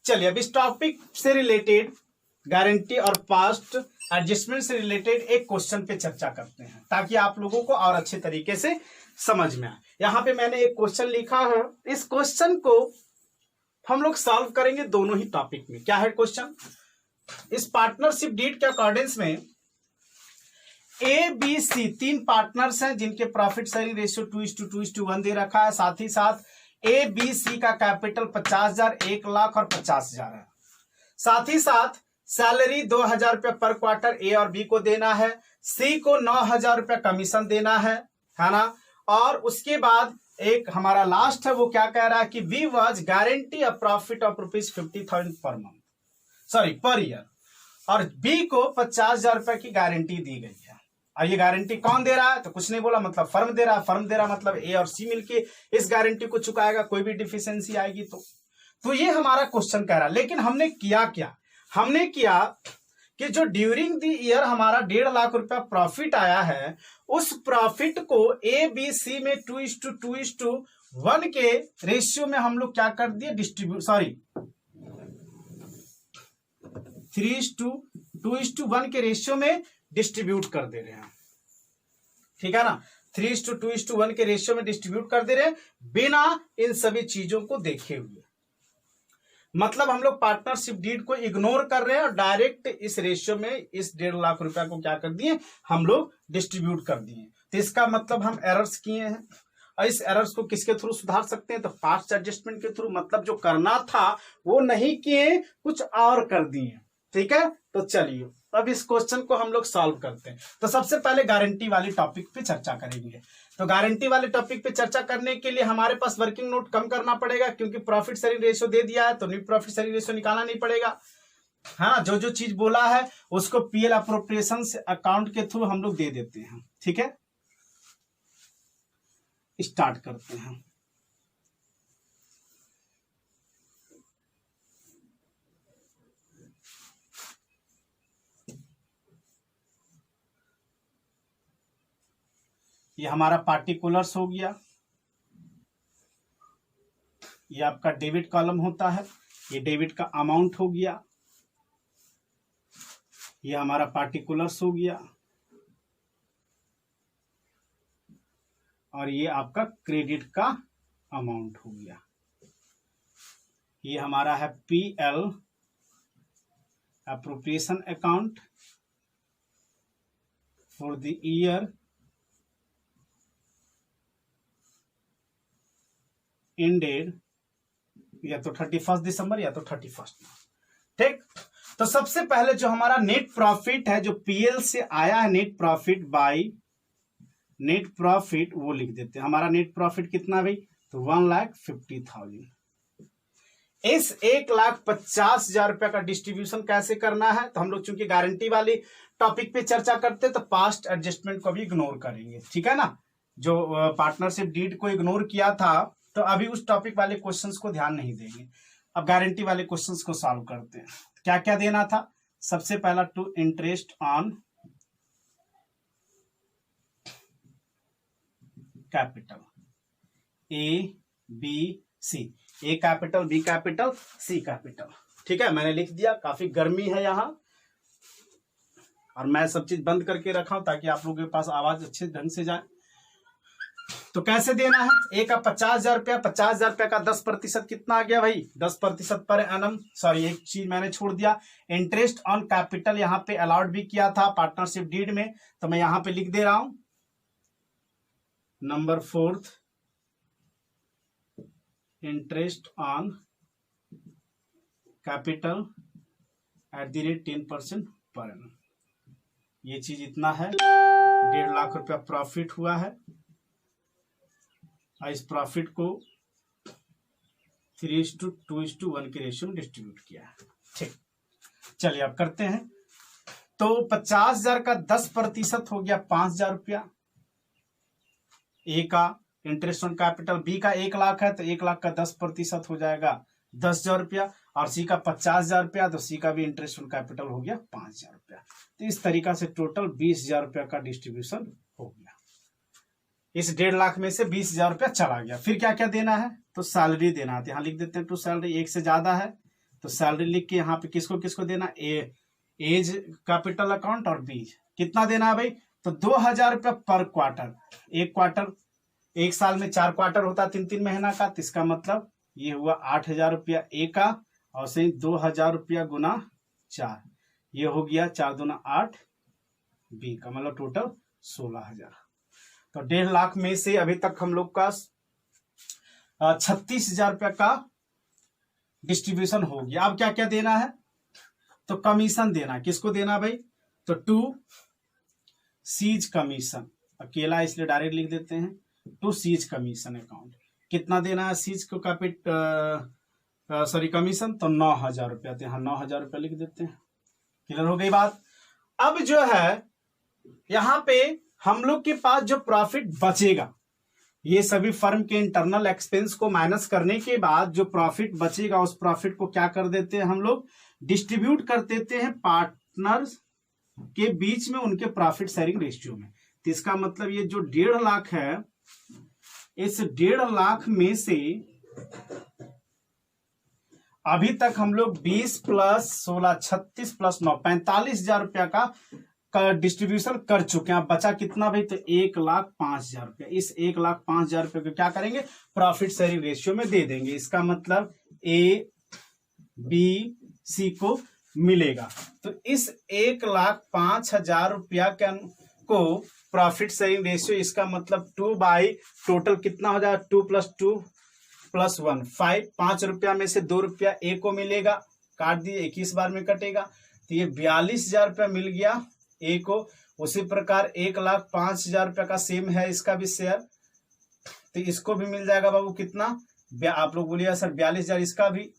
चलिए अब इस टॉपिक से रिलेटेड गारंटी और पास्ट एडजस्टमेंट से रिलेटेड एक क्वेश्चन पे चर्चा करते हैं ताकि आप लोगों को और अच्छे तरीके से समझ में आए। यहाँ पे मैंने एक क्वेश्चन लिखा है, इस क्वेश्चन को हम लोग सॉल्व करेंगे दोनों ही टॉपिक में। क्या है क्वेश्चन? इस पार्टनरशिप डीड के अकॉर्डिंग्स में ए बी सी तीन पार्टनर्स हैं जिनके प्रॉफिट शेयरिंग रेशियो 2:2:1 दे रखा है। साथ ही साथ ए बी सी का कैपिटल 50,000, 1 लाख और 50,000 है। साथ ही साथ सैलरी 2,000 रुपया पर क्वार्टर ए और बी को देना है, सी को 9,000 रुपया कमीशन देना है ना। और उसके बाद एक हमारा लास्ट है, वो क्या कह रहा है कि we was guarantee a profit of ₹50,000 per month, sorry per year, और बी को 50,000 रुपया की गारंटी दी गई है। और ये गारंटी कौन दे रहा है? तो कुछ नहीं बोला, मतलब फर्म दे रहा है। फर्म दे रहा मतलब ए और सी मिलके इस गारंटी को चुकाएगा, कोई भी डिफिशियंसी आएगी तो ये हमारा क्वेश्चन कह रहा है। लेकिन हमने किया क्या? हमने किया कि जो ड्यूरिंग द ईयर हमारा 1.5 लाख रुपया प्रॉफिट आया है, उस प्रॉफिट को ए बी सी में 2:2:1 के रेशियो में हम लोग क्या कर दिए? डिस्ट्रीब्यूट, सॉरी 3:2:1 के रेशियो में डिस्ट्रीब्यूट कर दे रहे हैं। ठीक है ना, 3:2:1 के रेशियो में डिस्ट्रीब्यूट कर दे रहे हैं बिना इन सभी चीजों को देखे हुए। मतलब हम लोग पार्टनरशिप डीड को इग्नोर कर रहे हैं और डायरेक्ट इस रेशियो में इस 1.5 लाख रुपया को क्या कर दिए? हम लोग डिस्ट्रीब्यूट कर दिए। तो इसका मतलब हम एरर्स किए हैं, और इस एरर्स को किसके थ्रू सुधार सकते हैं? तो पास्ट एडजस्टमेंट के थ्रू। मतलब जो करना था वो नहीं किए, कुछ और कर दिए। ठीक है, तो चलिए अब इस क्वेश्चन को हम लोग सॉल्व करते हैं। तो सबसे पहले गारंटी वाली टॉपिक पे चर्चा करेंगे। तो गारंटी वाले टॉपिक पे चर्चा करने के लिए हमारे पास वर्किंग नोट कम करना पड़ेगा, क्योंकि प्रॉफिट शेयरिंग रेशियो दे दिया है तो नेट प्रॉफिट शेयरिंग रेशियो निकालना नहीं पड़ेगा। हाँ, जो जो चीज बोला है उसको पीएल अप्रोप्रिएशन अकाउंट के थ्रू हम लोग दे देते हैं। ठीक है, स्टार्ट करते हैं। ये हमारा पार्टिकुलर्स हो गया, ये आपका डेबिट कॉलम होता है, ये डेबिट का अमाउंट हो गया, ये हमारा पार्टिकुलर्स हो गया, और ये आपका क्रेडिट का अमाउंट हो गया। ये हमारा है PL appropriation account for the year ended या तो 31 दिसंबर या तो 31। ठीक, तो सबसे पहले जो हमारा नेट प्रॉफिट है, जो पीएल से आया है, net profit by net profit, वो लिख देते हैं। हमारा नेट प्रॉफिट कितना भाई? तो 1,50,000। इस 1,50,000 रुपया का डिस्ट्रीब्यूशन कैसे करना है? तो हम लोग चूंकि गारंटी वाली टॉपिक पे चर्चा करते हैं तो पास्ट एडजस्टमेंट को भी इग्नोर करेंगे। ठीक है ना, जो पार्टनरशिप डीड को इग्नोर किया था तो अभी उस टॉपिक वाले क्वेश्चंस को ध्यान नहीं देंगे। अब गारंटी वाले क्वेश्चंस को सॉल्व करते हैं। क्या क्या देना था? सबसे पहला to interest on capital, A B C, A capital, B capital, C capital. ठीक है, मैंने लिख दिया। काफी गर्मी है यहाँ और मैं सब चीज बंद करके रखा हूं ताकि आप लोगों के पास आवाज अच्छे ढंग से जाए। तो कैसे देना है? ए का 50,000 रुपया, 50,000 रुपया का 10% कितना आ गया भाई? 10% पर एनम। सॉरी, एक चीज मैंने छोड़ दिया, इंटरेस्ट ऑन कैपिटल यहाँ पे अलाउड भी किया था पार्टनरशिप डीड में, तो मैं यहाँ पे लिख दे रहा हूं number 4, interest on capital at the rate 10% per annum. ये चीज इतना है, 1.5 लाख रुपया प्रॉफिट हुआ है और इस प्रॉफिट को 3:2:1 के रेशियो में डिस्ट्रीब्यूट किया है। ठीक, चलिए अब करते हैं। तो 50,000 का 10% हो गया 5,000 रुपया। ए का इंटरेस्ट ऑन कैपिटल, बी का 1 लाख है तो 1 लाख का 10% हो जाएगा 10,000 रुपया, और सी का 50,000 रुपया, तो सी का भी इंटरेस्ट ऑन कैपिटल हो गया 5,000 रुपया। तो इस तरीका से टोटल 20,000 रुपया का डिस्ट्रीब्यूशन हो गया। इस 1.5 लाख में से 20,000 रुपया चला गया। फिर क्या क्या देना है? तो सैलरी देना है। यहाँ लिख देते हैं टू सैलरी, एक से ज्यादा है तो सैलरी लिख के यहाँ पे किसको किसको देना, एज कैपिटल अकाउंट और बीज कितना देना है भाई, तो 2000 रुपया पर क्वार्टर। एक क्वार्टर, एक साल में 4 क्वार्टर होता, 3-3 महीना का, तो इसका मतलब ये हुआ 8000 रुपया ए का, और सही 2000 रुपया गुना 4, ये हो गया 4 दूना 8 बी का, मतलब टोटल 16000। तो 1.5 लाख में से अभी तक हम लोग का 36,000 रुपया का डिस्ट्रीब्यूशन हो गया। अब क्या क्या देना है, तो कमीशन देना, किसको देना भाई, तो टू सीज कमीशन, अकेला इसलिए डायरेक्ट लिख देते हैं, टू सीज कमीशन अकाउंट। कितना देना है सीज को कमीशन, तो 9,000 रुपया, तो यहाँ 9,000 रुपया लिख देते हैं। क्लियर हो गई बात। अब जो है यहाँ पे हम लोग के पास जो प्रॉफिट बचेगा, ये सभी फर्म के इंटरनल एक्सपेंस को माइनस करने के बाद जो प्रॉफिट बचेगा, उस प्रॉफिट को क्या कर देते हैं हम लोग, डिस्ट्रीब्यूट कर देते हैं पार्टनर्स के बीच में उनके प्रॉफिट शेयरिंग रेशियो में। तो इसका मतलब ये जो 1.5 लाख है, इस 1.5 लाख में से अभी तक हम लोग 20 प्लस 16 36 प्लस 9 45,000 रुपया का डिस्ट्रीब्यूशन कर चुके हैं। बचा कितना भाई, तो 1,05,000 रुपया। इस 1,05,000 रुपये को क्या करेंगे, प्रॉफिट शेयरिंग रेशियो में दे देंगे। इसका मतलब ए बी सी को मिलेगा। तो इस 1,05,000 रुपया को प्रॉफिट शेयरिंग रेशियो, इसका मतलब 2 बाई टोटल कितना हो जाएगा, 2 + 2 + 1 5। 5 रुपया में से 2 रुपया ए को मिलेगा, काट दिए, 21 बार में कटेगा, तो ये 42,000 रुपया मिल गया ए को। उसी प्रकार 1,05,000 रुपया का सेम है इसका भी शेयर, तो इसको भी मिल जाएगा बाबू कितना, आप लोग बोलिए सर 42,000 इसका भी।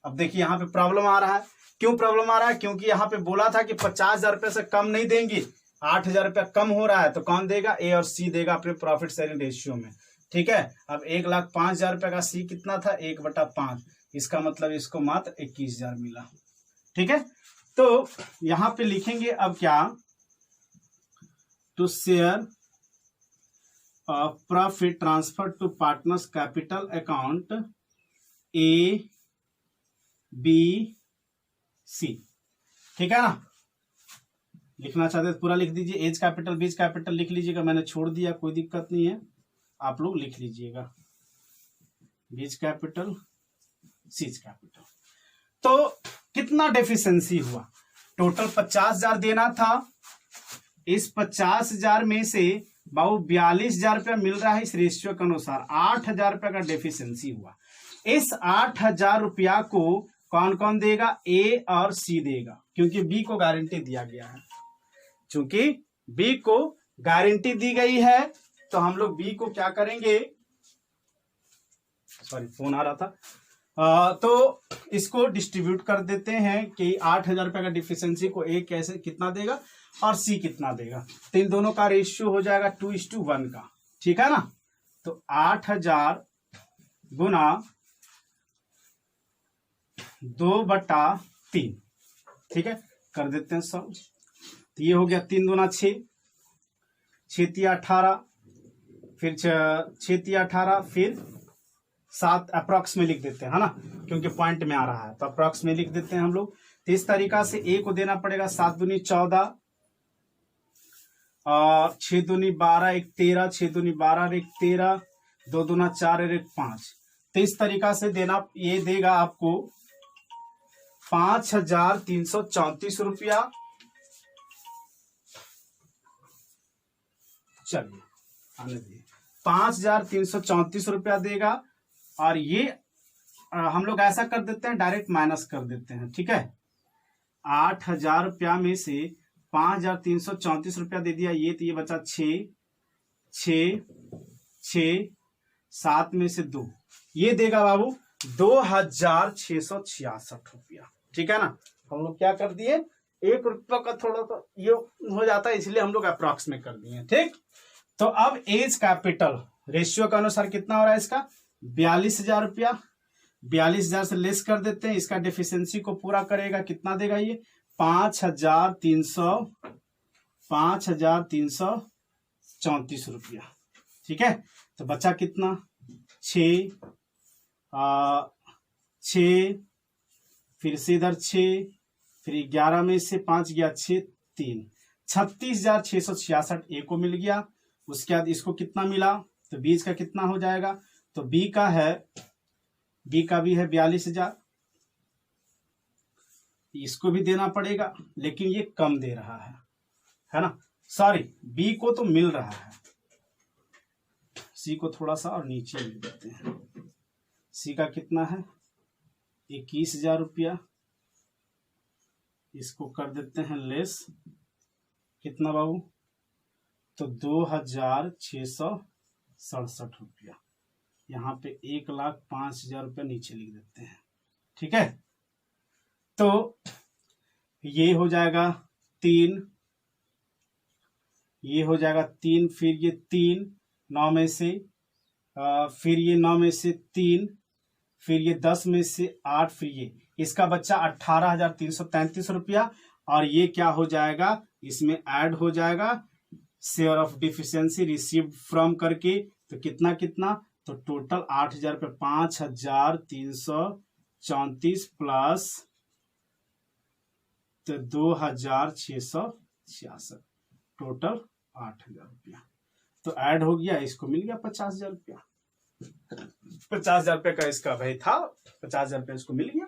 अब देखिए यहाँ पे प्रॉब्लम आ रहा है, क्यों प्रॉब्लम आ रहा है, क्योंकि यहाँ पे बोला था कि 50,000 रुपये से कम नहीं देंगे, 8,000 रुपया कम हो रहा है, तो कौन देगा, ए और सी देगा अपने प्रॉफिट शेयरिंग रेशियो में। ठीक है, अब 1,05,000 रुपये का सी कितना था, 1/5, इसका मतलब इसको मात्र 21,000 मिला। ठीक है, तो यहां पे लिखेंगे अब क्या, to share profit transfer to partners capital account A B C. ठीक है ना, लिखना चाहते तो पूरा लिख दीजिए, एज कैपिटल बीज कैपिटल लिख लीजिएगा, मैंने छोड़ दिया, कोई दिक्कत नहीं है, आप लोग लिख लीजिएगा, बीज कैपिटल सीज कैपिटल। तो कितना डेफिशिएंसी हुआ, टोटल 50,000 देना था, इस 50,000 में से बाबू 42,000 रुपया मिल रहा है इस रेशियो के अनुसार, 8,000 रुपया का डेफिशिएंसी हुआ। इस 8,000 रुपया को कौन कौन देगा, ए और सी देगा, क्योंकि बी को गारंटी दिया गया है। चूंकि बी को गारंटी दी गई है, तो हम लोग बी को क्या करेंगे, सॉरी फोन आ रहा था, तो इसको डिस्ट्रीब्यूट कर देते हैं कि 8,000 रुपये का डिफिशियंसी को ए कैसे कितना देगा और सी कितना देगा, तो इन दोनों का रेशियो हो जाएगा 2:1 का। ठीक है ना, तो 8,000 गुना 2/3, ठीक है, कर देते हैं सब, तो ये हो गया 3 दूना 6, 6 18, फिर 6 18, फिर 7 अप्रॉक्स में लिख देते हैं, है ना, क्योंकि पॉइंट में आ रहा है, तो अप्रॉक्स में लिख देते हैं हम लोग। तो इस तरीका से ए को देना पड़ेगा 7 दूनी 14 और 6 दूनी 12, 1 13, 6 दूनी 12, 1 13, 2 दूना 4, 1 5। तो इस तरीका से देना, ये देगा आपको 5,334 रुपया। चलिए आने दिए, 5,334 रुपया देगा, और ये हम लोग ऐसा कर देते हैं, डायरेक्ट माइनस कर देते हैं। ठीक है, 8,000 रुपया में से 5,334 रुपया दे दिया, ये तो ये बचा 6 6 6, 7 में से 2, ये देगा बाबू 2,666 रुपया। ठीक है ना, हम लोग क्या कर दिए, 1 रुपया का थोड़ा सा ये हो जाता है, इसलिए हम लोग अप्रॉक्स में कर दिए। ठीक, तो अब एज कैपिटल रेशियो के अनुसार कितना हो रहा है इसका, 42,000 रुपया, 42,000 से लेस कर देते हैं, इसका डेफिशिएंसी को पूरा करेगा, कितना देगा ये 5,334 रुपया। ठीक है, तो बचा कितना 6 6, फिर से इधर 6, फिर 11 में से 5 गया 6, 3, 36,666 ए को मिल गया। उसके बाद इसको कितना मिला, तो बीच का कितना हो जाएगा, तो बी का भी है 42,000, इसको भी देना पड़ेगा, लेकिन ये कम दे रहा है ना, सॉरी बी को तो मिल रहा है, सी को थोड़ा सा और नीचे लिख देते हैं। सी का कितना है 21,000 रुपया, इसको कर देते हैं लेस, कितना बाबू, तो 2,667 रुपया। यहाँ पे 1,05,000 रुपया नीचे लिख देते हैं। ठीक है, तो ये हो जाएगा 3, ये हो जाएगा 3, फिर ये 3 9 में से, फिर ये 9 में से 3, फिर ये 10 में से 8, फिर ये इसका बच्चा 18,333 रुपया। और ये क्या हो जाएगा, इसमें ऐड हो जाएगा share of deficiency received from करके, तो कितना कितना, तो टोटल 8,000 रुपये, 5,334 प्लस तो 2,666, टोटल 8,000 रुपया। तो ऐड हो गया, इसको मिल गया 50,000 रुपया। 50,000 रुपये का इसका भाई था, 50,000 रुपये इसको मिल गया।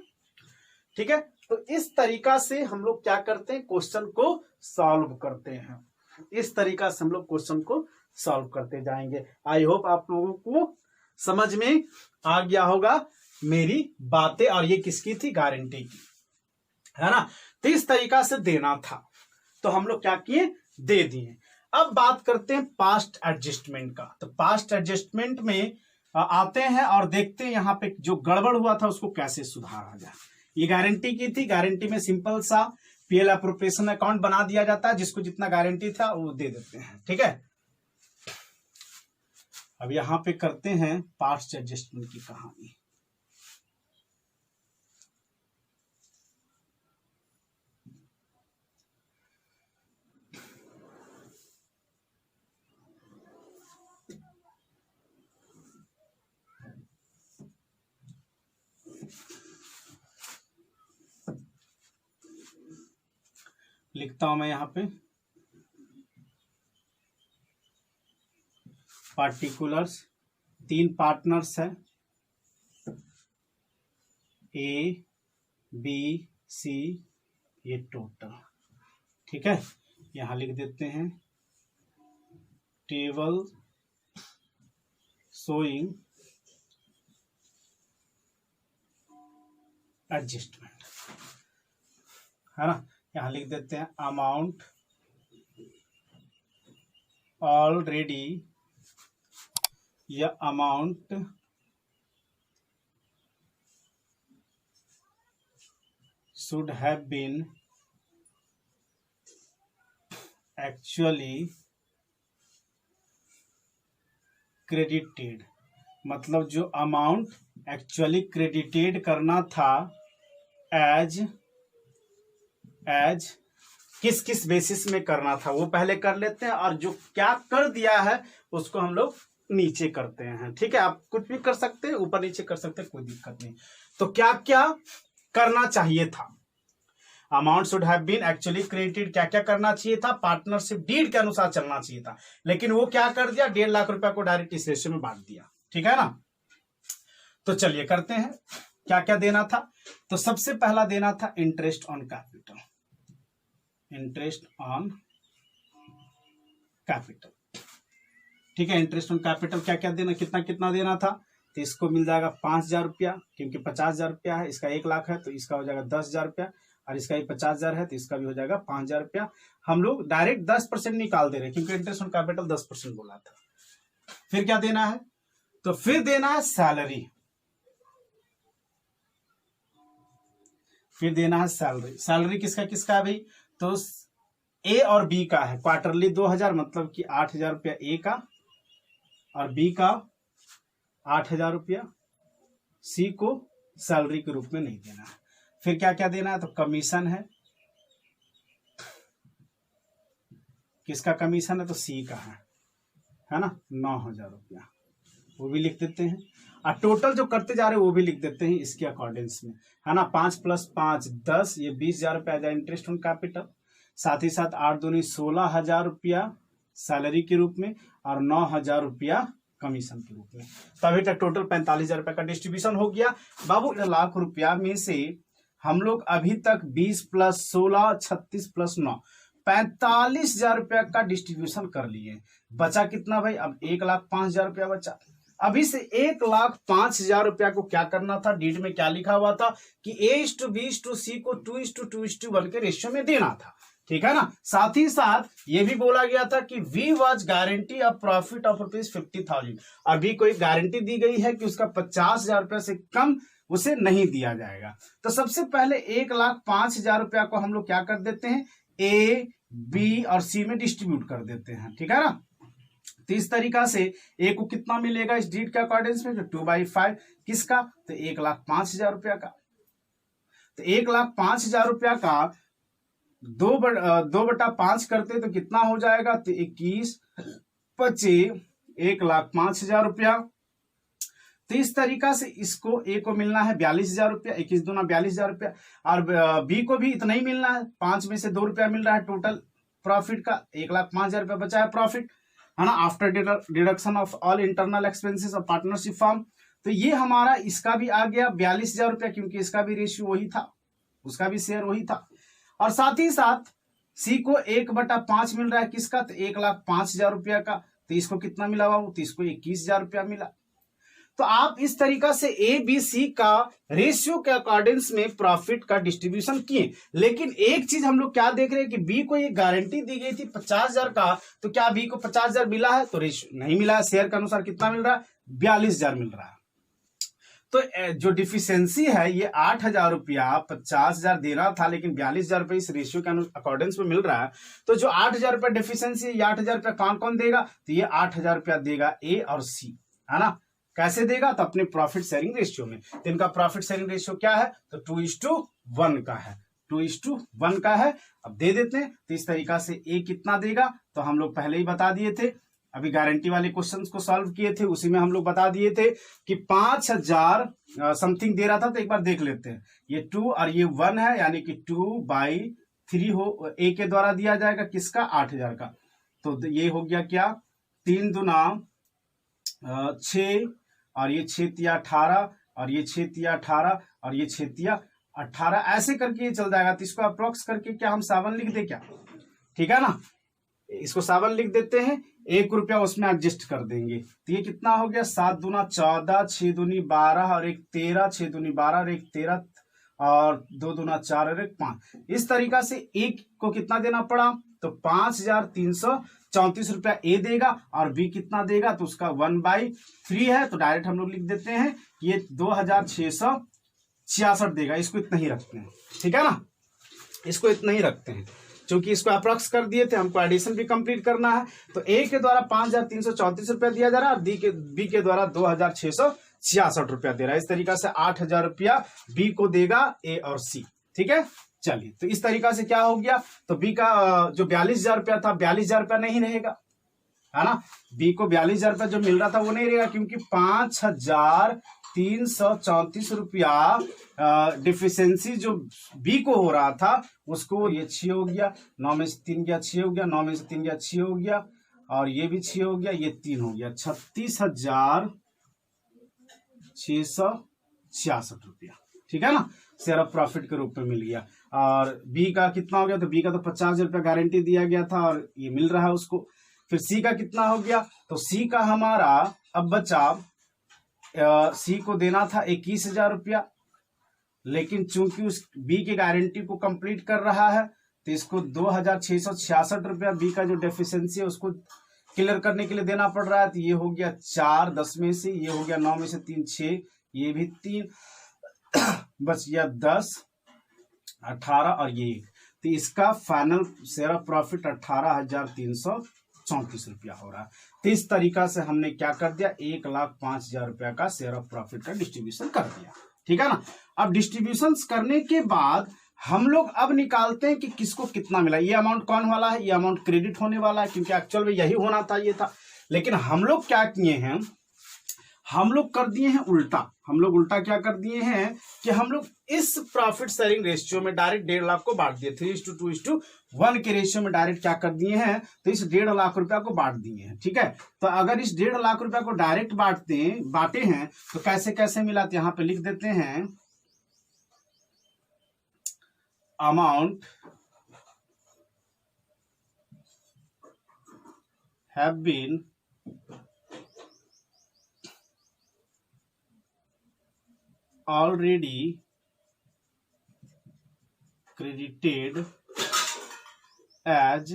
ठीक है, तो इस तरीका से हम लोग क्या करते हैं, क्वेश्चन को सॉल्व करते हैं। इस तरीका से हम लोग क्वेश्चन को सॉल्व करते जाएंगे। आई होप आप लोगों को समझ में आ गया होगा मेरी बातें। और ये किसकी थी, गारंटी की, है ना। तो इस तरीका से देना था, तो हम लोग क्या किए, दे दिए। अब बात करते हैं पास्ट एडजस्टमेंट का। तो पास्ट एडजस्टमेंट में आते हैं और देखते हैं यहाँ पे जो गड़बड़ हुआ था उसको कैसे सुधारा जाए। ये गारंटी की थी, गारंटी में सिंपल सा पीएल अप्रोप्रिएशन अकाउंट बना दिया जाता है, जिसको जितना गारंटी था वो दे देते हैं। ठीक है, अब यहां पे करते हैं पास्ट एडजस्टमेंट की कहानी। लिखता हूं मैं यहां पे पार्टिकुलर्स, 3 पार्टनर्स है, ए बी सी, ये टोटल। ठीक है, यहां लिख देते हैं टेबल शोइंग एडजस्टमेंट, है ना। यहां लिख देते हैं अमाउंट ऑलरेडी, या amount should have been actually credited, मतलब जो अमाउंट एक्चुअली क्रेडिटेड करना था एज किस किस बेसिस में करना था वो पहले कर लेते हैं, और जो क्या कर दिया है उसको हम लोग नीचे करते हैं। ठीक है, आप कुछ भी कर सकते हैं, ऊपर नीचे कर सकते हैं, कोई दिक्कत नहीं। तो क्या क्या करना चाहिए था, amount should have been actually credited, क्या क्या करना चाहिए था, पार्टनरशिप डीड के अनुसार चलना चाहिए था, लेकिन वो क्या कर दिया, 1.5 लाख रुपया को डायरेक्ट इस रेशियो में बांट दिया। ठीक है ना, तो चलिए करते हैं क्या क्या देना था। तो सबसे पहला देना था interest on capital, interest on capital. ठीक है, इंटरेस्ट ऑन कैपिटल क्या क्या देना, कितना कितना देना था, तो इसको मिल जाएगा 5,000 रुपया, क्योंकि 50,000 रुपया है, इसका 1 लाख है तो इसका हो जाएगा 10,000 रुपया, और इसका भी 50,000 है तो इसका भी हो जाएगा 5,000 रुपया। हम लोग डायरेक्ट 10% निकाल दे रहे हैं, क्योंकि इंटरेस्ट ऑन कैपिटल 10% बोला था। फिर क्या देना है, तो फिर देना है सैलरी, फिर देना है सैलरी। सैलरी किसका किसका है भाई, तो ए और बी का है, क्वार्टरली 2,000, मतलब कि 8,000 रुपया ए का, और बी का 8,000 रुपया, सी को सैलरी के रूप में नहीं देना है। फिर क्या क्या देना है, तो कमीशन है, किसका कमीशन है, तो सी का है ना, 9,000 रुपया। वो भी लिख देते हैं, और टोटल जो करते जा रहे हैं वो भी लिख देते हैं इसके अकॉर्डिंग्स में, है ना। 5 + 5 10, ये 20,000 रुपया आ जाए इंटरेस्ट ऑन कैपिटल। साथ ही साथ 8 दूनी 16,000 रुपया सैलरी के रूप में, और 9,000 रुपया कमीशन के रूप में। तो अभी तक टोटल 45,000 रुपया का डिस्ट्रीब्यूशन हो गया। बाबू 1 लाख रुपया में से हम लोग अभी तक 20 + 16 36 + 9 45,000 रुपया का डिस्ट्रीब्यूशन कर लिए। बचा कितना भाई? अब 1,05,000 रुपया बचा। अभी से 1,05,000 रुपया को क्या करना था? डीड में क्या लिखा हुआ था कि A/B/C को 2:2:1 के रेशियो में देना था, ठीक है ना। साथ ही साथ ये भी बोला गया था कि V was guarantee of profit of ₹50,000, और B को एक गारंटी दी गई है कि उसका 50,000 रुपया से कम उसे नहीं दिया जाएगा। तो सबसे पहले 1,05,000 रुपया को हम लोग क्या कर देते हैं? A, B और C में डिस्ट्रीब्यूट कर देते हैं, ठीक है ना। तो इस तरीका से A को कितना मिलेगा इस डीड के अकॉर्डिंग्स में? 2/5 किसका? तो 1,05,000 रुपया का। तो 1,05,000 रुपया का 2/5 करते तो कितना हो जाएगा? तो 21 25 1,05,000 रुपया। तो इस तरीका से इसको A को मिलना है 42,000 रुपया, 21 दूना 42,000 रुपया, और B को भी इतना ही मिलना है। 5 में से 2 रुपया मिल रहा है टोटल प्रॉफिट का, 1,05,000 रुपया बचा है प्रॉफिट, है ना, after deduction of all internal expenses of partnership firm. तो ये हमारा इसका भी आ गया 42,000 रुपया, क्योंकि इसका भी रेशियो वही था, उसका भी शेयर वही था। और साथ ही साथ C को 1/5 मिल रहा है किसका? तो 1,05,000 रुपया का। तो इसको कितना मिला बाबू? तो इसको 21,000 रुपया मिला। तो आप इस तरीका से ABC का रेशियो के अकॉर्डिंग्स में प्रॉफिट का डिस्ट्रीब्यूशन किए। लेकिन एक चीज हम लोग क्या देख रहे हैं कि B को ये गारंटी दी गई थी 50,000 का, तो क्या B को 50,000 मिला है? तो रेशियो नहीं मिला है। शेयर के अनुसार कितना मिल रहा है? 42,000 मिल रहा है। तो जो डिफिशियंसी है ये 8,000 रुपया, 50,000 देना था लेकिन 42,000 रुपये इस रेशियो के अकॉर्डिंग्स में मिल रहा है। तो जो 8,000 रुपया डिफिशियंसी है, ये 8,000 रुपया कौन कौन देगा? तो ये 8,000 रुपया देगा A और C, है ना। कैसे देगा? तो अपने प्रॉफिट शेयरिंग रेशियो में। तो इनका प्रॉफिट शेयरिंग रेशियो क्या है? तो 2:1 का है, 2:1 का है। अब दे देते हैं। तो इस तरीका से A कितना देगा? तो हम लोग पहले ही बता दिए थे, अभी गारंटी वाले क्वेश्चंस को सॉल्व किए थे, उसी में हम लोग बता दिए थे कि 5,000 समथिंग दे रहा था। तो एक बार देख लेते हैं, ये 2 और ये 1 है, यानी कि 2/3 हो A के द्वारा दिया जाएगा किसका? 8,000 का। तो ये हो गया क्या? 3 दूना 6, और ये 6 × 18, और ये 6 × 18, और ये 6 × 18, ऐसे करके ये चल जाएगा। तो इसको अप्रोक्स करके क्या हम 7 लिख दे क्या? ठीक है ना, इसको 7 लिख देते हैं, 1 रुपया उसमें एडजस्ट कर देंगे। तो ये कितना हो गया? 7 दूना 14, 6 दूनी 12 और 1 13, 6 दूनी 12 और 1 13, और 2 दूना 4 और 1 5। इस तरीका से एक को कितना देना पड़ा? तो 5,334 रुपया A देगा, और B कितना देगा? तो उसका 1/3 है। तो डायरेक्ट हम लोग लिख देते हैं कि ये 2,666 देगा। इसको इतना ही रखते हैं, ठीक है ना, इसको इतना ही रखते हैं, क्योंकि इसको अप्रॉक्स कर दिए थे, हमको एडिशन भी कंप्लीट करना है। तो A के द्वारा 5,334 रुपया दिया जा रहा है, और B के द्वारा 2,666 रुपया दे रहा है। इस तरीका से 8,000 रुपया B को देगा A और C, ठीक है। चलिए, तो इस तरीका से क्या हो गया? तो B का जो 42,000 रुपया था, 42,000 रुपया नहीं रहेगा, है ना। B को 42,000 रुपया जो मिल रहा था वो नहीं रहेगा, क्योंकि 5,334 रुपया डिफिशियंसी जो B को हो रहा था उसको, ये 6 हो गया, 9 में से 3 गया 6 हो गया, 9 में से 3 गया 6 हो गया, और ये भी 6 हो गया, ये 3 हो गया, 36,666 रुपया, ठीक है ना, शेयर ऑफ प्रॉफिट के रूप में मिल गया। और B का कितना हो गया? तो B का तो 50,000 रुपया गारंटी दिया गया था, और ये मिल रहा है उसको। फिर C का कितना हो गया? तो C का हमारा अब बचा, C को देना था 21,000 रुपया, लेकिन चूंकि उस B की गारंटी को कंप्लीट कर रहा है, तो इसको 2,666 रुपया B का जो डेफिशिएंसी है उसको क्लियर करने के लिए देना पड़ रहा है। तो ये हो गया 4, 10 में से, ये हो गया 9 में से 3 6, ये भी 3 बच गया 10, 18 और ये 1। तो इसका फाइनल शेयर ऑफ प्रॉफिट 18,334 रुपया हो रहा है। तो इस तरीका से हमने क्या कर दिया? 1,05,000 रुपया का शेयर ऑफ प्रॉफिट का डिस्ट्रीब्यूशन कर दिया, ठीक है ना। अब डिस्ट्रीब्यूशन करने के बाद हम लोग अब निकालते हैं कि किसको कितना मिला। ये अमाउंट कौन वाला है? ये अमाउंट क्रेडिट होने वाला है, क्योंकि एक्चुअल में यही होना था, ये था। लेकिन हम लोग क्या किए हैं, हम लोग कर दिए हैं उल्टा। हम लोग उल्टा क्या कर दिए हैं कि हम लोग इस प्रॉफिट शेयरिंग रेशियो में डायरेक्ट 1.5 लाख को बांट दिए, 3:2:1 के रेशियो में डायरेक्ट क्या कर दिए हैं, तो इस 1.5 लाख रुपया को बांट दिए हैं। ठीक है, तो अगर इस 1.5 लाख रुपया को डायरेक्ट बांटे हैं तो कैसे कैसे मिला, तो यहां पे लिख देते हैं amount have been already credited as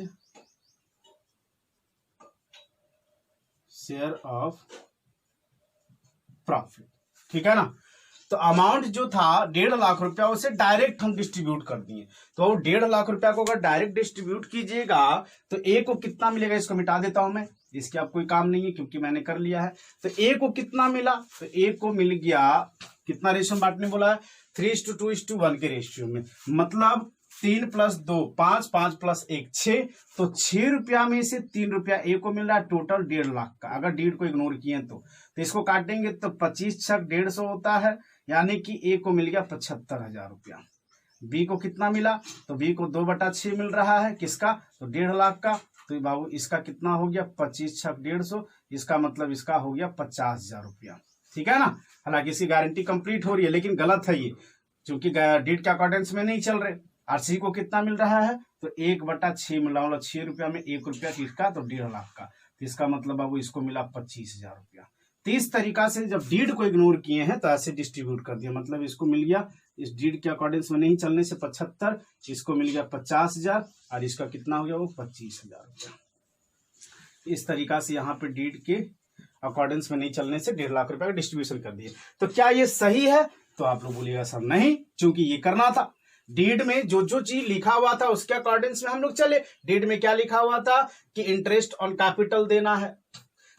share of profit। ठीक है ना, तो अमाउंट जो था 1.5 लाख रुपया उसे डायरेक्ट हम डिस्ट्रीब्यूट कर दिए। तो 1.5 लाख रुपया को अगर डायरेक्ट डिस्ट्रीब्यूट कीजिएगा तो ए को कितना मिलेगा, इसको मिटा देता हूं मैं, इसके आप कोई काम नहीं है क्योंकि मैंने कर लिया है। तो ए को कितना मिला, तो ए को मिल गया कितना रेशियो में बांटने बोला है, 3:2:1 के रेशियो में, मतलब 3 + 2 5, 5 + 1 6, तो 6 रुपया में से 3 रुपया ए को मिल रहा है, टोटल 1.5 लाख का। अगर 1.5 को इग्नोर किए तो इसको काटेंगे तो 25 × 150 होता है, यानी कि ए को मिल गया 75,000 रुपया। बी को कितना मिला, तो बी को 2/6 मिल रहा है, किसका, तो 1.5 लाख का। तो बाबू इसका कितना हो गया, 25 × 150, इसका मतलब इसका हो गया 50,000 रुपया। ठीक है ना, हालांकि इसकी गारंटी कंप्लीट हो रही है लेकिन गलत है ये, क्योंकि डीड के अकॉर्डेंस में नहीं चल रहे। आरसी को कितना मिल रहा है, तो 1/6 मिला, मतलब 6 रुपया में 1 रुपया किसका, तो 1.5 लाख का। तो इसका मतलब बाबू इसको मिला 25,000 रुपया। तो इस तरीका से जब डीड को इग्नोर किए हैं तो ऐसे डिस्ट्रीब्यूट कर दिया, मतलब इसको मिल गया, इस डीड के अकॉर्डेंस में नहीं चलने से 75, इसको मिल गया 50,000 और इसका कितना हो गया, वो 25,000 रुपया। इस तरीका से यहाँ पे डीड के अकॉर्डेंस में नहीं चलने से 1.5 लाख रुपए का डिस्ट्रीब्यूशन कर दिए। तो क्या ये सही है, तो आप लोग बोलिएगा सर नहीं, क्योंकि ये करना था। डीड में जो जो चीज लिखा हुआ था उसके अकॉर्डेंस में हम लोग चले। डीड में क्या लिखा हुआ था कि इंटरेस्ट ऑन कैपिटल देना है,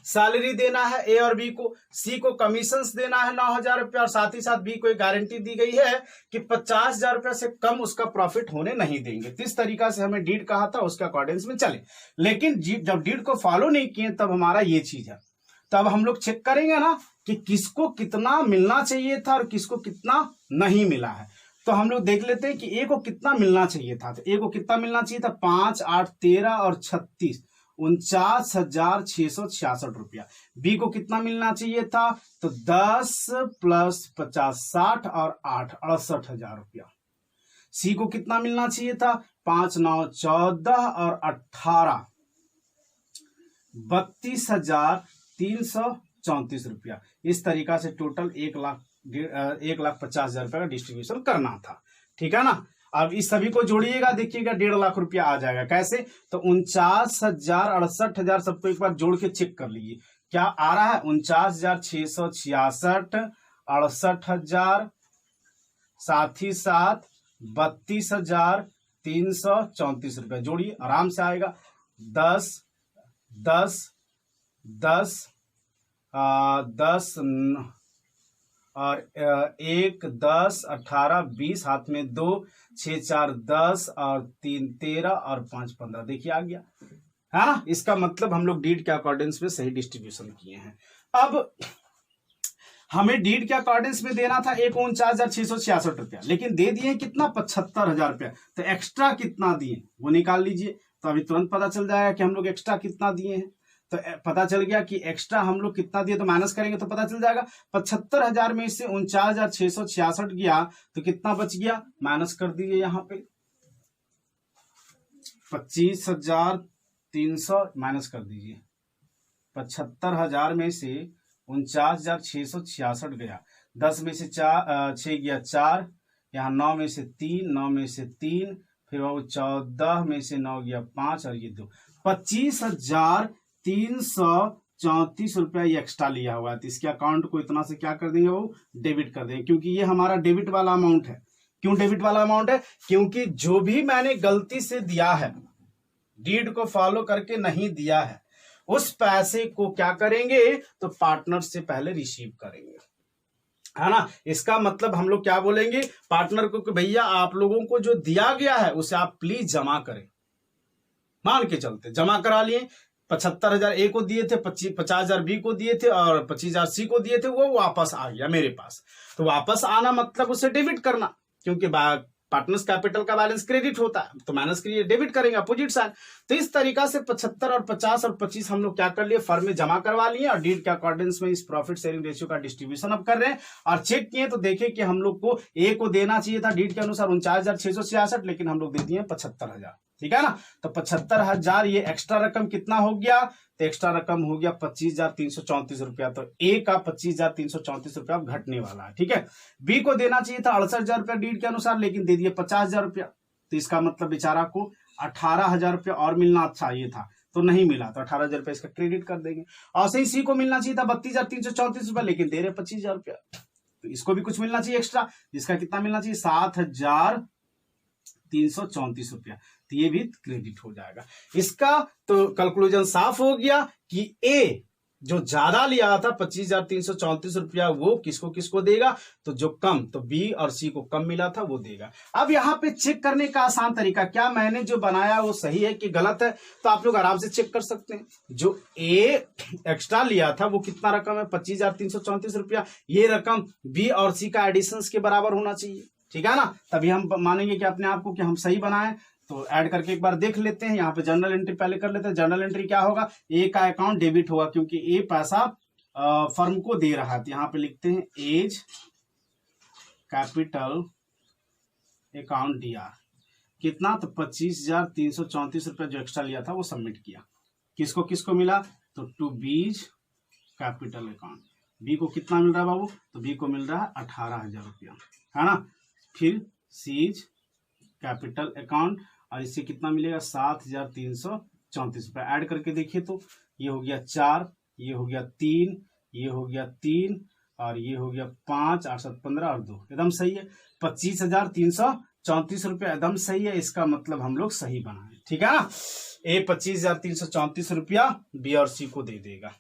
सैलरी देना है ए और बी को, सी को कमीशंस देना है 9,000 रुपया, और साथ ही साथ बी को एक गारंटी दी गई है कि 50,000 रुपया से कम उसका प्रॉफिट होने नहीं देंगे। इस तरीका से हमें डीड कहा था, उसके अकॉर्डेंस में चले। लेकिन जब डीड को फॉलो नहीं किए तब हमारा ये चीज है, तब हम लोग चेक करेंगे ना कि किसको कितना मिलना चाहिए था और किसको कितना नहीं मिला है। तो हम लोग देख लेते हैं कि ए को कितना मिलना चाहिए था। तो ए को कितना मिलना चाहिए था, 5, 8, 13 और 36, 49,666 रुपया। बी को कितना मिलना चाहिए था, तो 10 + 50 60 और 8 68,000 रुपया। सी को कितना मिलना चाहिए था, 5, 9, 14 और 18 32,334 रुपया। इस तरीका से टोटल 1,50,000 रुपया का डिस्ट्रीब्यूशन करना था। ठीक है ना, अब इस सभी को जोड़िएगा, देखिएगा 1.5 लाख रुपया आ जाएगा। कैसे, तो 49,000 68,000 सबको एक बार जोड़ के चेक कर लीजिए क्या आ रहा है, 49,666 68,000, साथ ही साथ 32,334 रुपया। जोड़िए, आराम से आएगा। 10 10 10 10 और 1 10 18 20, हाथ में 2 6 4 10 और 3 13 और 5 15। देखिए आ गया है ना। इसका मतलब हम लोग डीड के अकॉर्डेंस में सही डिस्ट्रीब्यूशन किए हैं। अब हमें डीड के अकॉर्डेंस में देना था 49,666 रुपया, लेकिन दे दिए कितना, 75,000 रुपया। तो एक्स्ट्रा कितना दिए वो निकाल लीजिए, तो अभी तुरंत पता चल जाएगा कि हम लोग एक्स्ट्रा कितना दिए हैं। तो पता चल गया कि एक्स्ट्रा हम लोग कितना दिए, तो माइनस करेंगे तो पता चल जाएगा। 75,000 में से 49,666 गया तो कितना बच गया, माइनस कर दीजिए यहाँ पे 25,300 माइनस कर दीजिए। 75,000 में से 49,666 गया, 10 में से 6 गया 4, यहाँ 9 में से 3, 9 में से 3, फिर वो 14 में से 9 गया 5 और ये 2, 25,334 रुपया ये एक्स्ट्रा लिया हुआ है। तो इसके अकाउंट को इतना से क्या कर देंगे, वो डेबिट कर देंगे, क्योंकि ये हमारा डेबिट वाला अमाउंट है। क्यों डेबिट वाला अमाउंट है, क्योंकि जो भी मैंने गलती से दिया है, डीड को फॉलो करके नहीं दिया है, उस पैसे को क्या करेंगे, तो पार्टनर से पहले रिसीव करेंगे, है ना। इसका मतलब हम लोग क्या बोलेंगे पार्टनर को कि भैया आप लोगों को जो दिया गया है उसे आप प्लीज जमा करें। मान के चलते जमा करा लिए, 75,000 ए को दिए थे, 50,000 बी को दिए थे और 25,000 सी को दिए थे, वो वापस आ गया मेरे पास। तो वापस आना मतलब उसे डेबिट करना, क्योंकि पार्टनर्स कैपिटल का बैलेंस क्रेडिट होता है, तो माइनस के लिए डेबिट करेंगे, अपोजिट साइन। तो इस तरीका से 75 और 50 और 25 हम लोग क्या कर लिए, फर्म में जमा करवा लिए और डीड के अकॉर्डिंग्स में इस प्रॉफिट शेयरिंग रेशियो का डिस्ट्रीब्यूशन अब कर रहे हैं। और चेक किए तो देखे कि हम लोग को ए को देना चाहिए था डीड के अनुसार 49,666, लेकिन हम लोग दे दिए 75,000, ठीक है ना। तो 75,000 ये एक्स्ट्रा रकम कितना हो गया, तो एक्स्ट्रा रकम हो गया 25,334 रुपया। तो ए का 25,334 रुपया घटने वाला है, ठीक है। बी को देना चाहिए था 68,000 रुपया डीड के अनुसार, लेकिन दे दिए 50,000 रुपया। तो इसका मतलब बेचारा को 18,000 रुपया और मिलना चाहिए था, तो नहीं मिला, तो 18,000 रुपया इसका क्रेडिट कर देंगे। और सही सी को मिलना चाहिए था 32,334 रुपया, लेकिन दे रहे 25,000 रुपया, तो इसको भी कुछ मिलना चाहिए एक्स्ट्रा, जिसका कितना मिलना चाहिए 7,334 रुपया, तो ये भी क्रेडिट हो जाएगा। इसका तो कंक्लूजन साफ हो गया कि ए जो ज्यादा लिया था 25,334 रुपया वो किसको किसको देगा, तो जो कम, तो बी और सी को कम मिला था वो देगा। अब यहाँ पे चेक करने का आसान तरीका, क्या मैंने जो बनाया वो सही है कि गलत है, तो आप लोग आराम से चेक कर सकते हैं। जो ए एक्स्ट्रा लिया था वो कितना रकम है 25,334 रुपया, ये रकम बी और सी का एडिशंस के बराबर होना चाहिए, ठीक है ना, तभी हम मानेंगे कि अपने आप को कि हम सही बनाए। तो ऐड करके एक बार देख लेते हैं। यहाँ पे जर्नल एंट्री पहले कर लेते हैं। जर्नल एंट्री क्या होगा, ए का अकाउंट डेबिट होगा क्योंकि ए पैसा फर्म को दे रहा है। तो यहाँ पे लिखते हैं एज कैपिटल अकाउंट डीआर कितना, तो 25,334 रुपया जो एक्स्ट्रा लिया था वो सबमिट किया। किसको किसको मिला, तो टू बीज कैपिटल अकाउंट। बी को कितना मिल रहा है बाबू, तो बी को मिल रहा है 18,000 रुपया, है ना। फिर सीज कैपिटल अकाउंट और इससे कितना मिलेगा 7,334 रुपया। ऐड करके देखिए तो ये हो गया 4, ये हो गया 3, ये हो गया 3 और ये हो गया 5, 8, 7, 15 और 2, एकदम सही है। 25,334 रुपया एकदम सही है। इसका मतलब हम लोग सही बनाए, ठीक है ना। ए 25,334 रुपया बी और सी को दे देगा,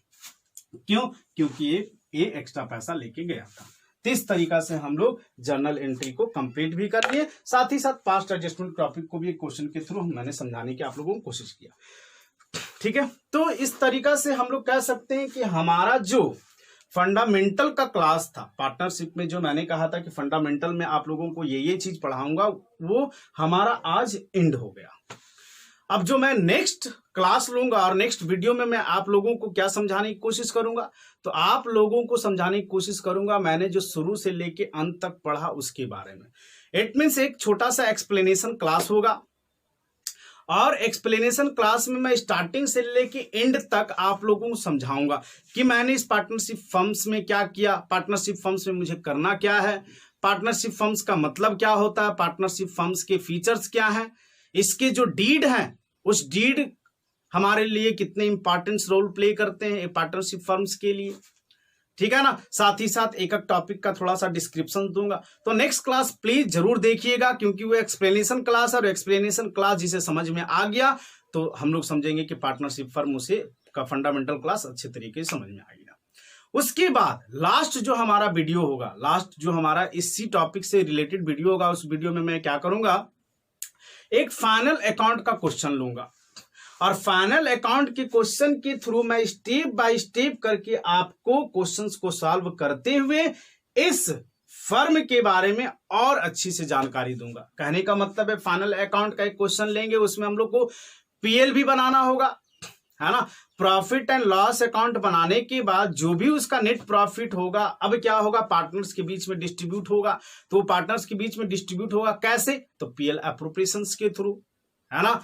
क्यों, क्योंकि ये एक्स्ट्रा पैसा लेके गया था। तो इस तरीका से हम लोग जर्नल एंट्री को कंप्लीट भी कर लिए, साथ ही साथ पास्ट एडजस्टमेंट टॉपिक को भी क्वेश्चन के थ्रू मैंने समझाने की आप लोगों को कोशिश किया, ठीक है। तो इस तरीका से हम लोग कह सकते हैं कि हमारा जो फंडामेंटल का क्लास था पार्टनरशिप में, जो मैंने कहा था कि फंडामेंटल में आप लोगों को ये चीज पढ़ाऊंगा, वो हमारा आज एंड हो गया। अब जो मैं नेक्स्ट क्लास लूंगा और नेक्स्ट वीडियो में मैं आप लोगों को क्या समझाने की कोशिश करूंगा, तो आप लोगों को समझाने की कोशिश करूंगा मैंने जो शुरू से लेके अंत तक पढ़ा उसके बारे में। इट मीन्स एक छोटा सा एक्सप्लेनेशन क्लास होगा और एक्सप्लेनेशन क्लास में मैं स्टार्टिंग से लेके एंड तक आप लोगों को समझाऊंगा कि मैंने इस पार्टनरशिप फर्म्स में क्या किया, पार्टनरशिप फर्म्स में मुझे करना क्या है, पार्टनरशिप फर्म्स का मतलब क्या होता है, पार्टनरशिप फर्म्स के फीचर्स क्या हैं, इसके जो डीड हैं उस डीड हमारे लिए कितने इंपॉर्टेंट रोल प्ले करते हैं पार्टनरशिप फर्म्स के लिए, ठीक है ना। साथ ही साथ एक एक टॉपिक का थोड़ा सा डिस्क्रिप्शन दूंगा। तो नेक्स्ट क्लास प्लीज जरूर देखिएगा, क्योंकि वो एक्सप्लेनेशन क्लास और एक्सप्लेनेशन क्लास जिसे समझ में आ गया तो हम लोग समझेंगे कि पार्टनरशिप फर्म उसे का फंडामेंटल क्लास अच्छे तरीके से समझ में आ गया। उसके बाद लास्ट जो हमारा वीडियो होगा, लास्ट जो हमारा इसी टॉपिक से रिलेटेड वीडियो होगा, उस वीडियो में मैं क्या करूंगा, एक फाइनल अकाउंट का क्वेश्चन लूंगा और फाइनल अकाउंट के क्वेश्चन के थ्रू मैं स्टेप बाय स्टेप करके आपको क्वेश्चंस को सॉल्व करते हुए इस फर्म के बारे में और अच्छी से जानकारी दूंगा। कहने का मतलब है फाइनल अकाउंट का एक क्वेश्चन लेंगे, उसमें हम लोग को पीएल भी बनाना होगा, है ना। प्रॉफिट एंड लॉस अकाउंट बनाने के बाद जो भी उसका नेट प्रॉफिट होगा, अब क्या होगा, पार्टनर्स के बीच में डिस्ट्रीब्यूट होगा। तो पार्टनर्स के बीच में डिस्ट्रीब्यूट होगा कैसे, तो पीएल अप्रोप्रिएशंस के थ्रू, है ना।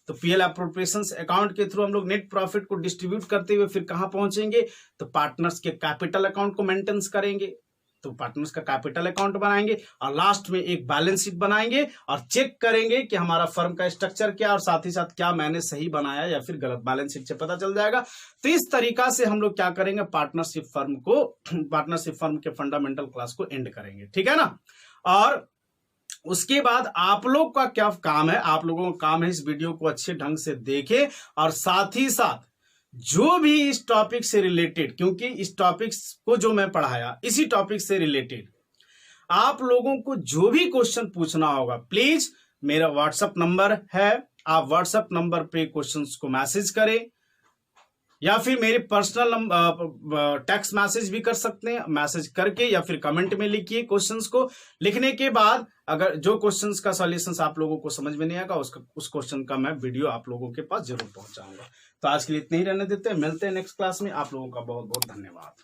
तो पीएल अप्रोप्रिएशंस अकाउंट के थ्रू हम लोग नेट प्रॉफिट को डिस्ट्रीब्यूट करते हुए फिर कहां पहुंचेंगे, तो पार्टनर्स के कैपिटल अकाउंट को मेंटेन करेंगे, तो पार्टनर्स का कैपिटल अकाउंट बनाएंगे और लास्ट में एक बैलेंस शीट बनाएंगे और चेक करेंगे कि हमारा फर्म का स्ट्रक्चर क्या और साथ ही साथ क्या मैंने सही बनाया या फिर गलत, बैलेंस शीट से पता चल जाएगा। तो इस तरीका से हम लोग क्या करेंगे, पार्टनरशिप फर्म के फंडामेंटल क्लास को एंड करेंगे, ठीक है ना। और उसके बाद आप लोग का क्या काम है, आप लोगों का काम है इस वीडियो को अच्छे ढंग से देखें और साथ ही साथ जो भी इस टॉपिक से रिलेटेड, क्योंकि इस टॉपिक को जो मैं पढ़ाया इसी टॉपिक से रिलेटेड आप लोगों को जो भी क्वेश्चन पूछना होगा, प्लीज मेरा व्हाट्सएप नंबर है, आप व्हाट्सएप नंबर पे क्वेश्चंस को मैसेज करें या फिर मेरे पर्सनल टेक्स्ट मैसेज भी कर सकते हैं, मैसेज करके, या फिर कमेंट में लिखिए क्वेश्चंस को। लिखने के बाद अगर जो क्वेश्चंस का सॉल्यूशंस आप लोगों को समझ में नहीं आएगा उस क्वेश्चन का मैं वीडियो आप लोगों के पास जरूर पहुंचाऊंगा। तो आज के लिए इतने ही रहने देते हैं, मिलते हैं नेक्स्ट क्लास में। आप लोगों का बहुत बहुत धन्यवाद।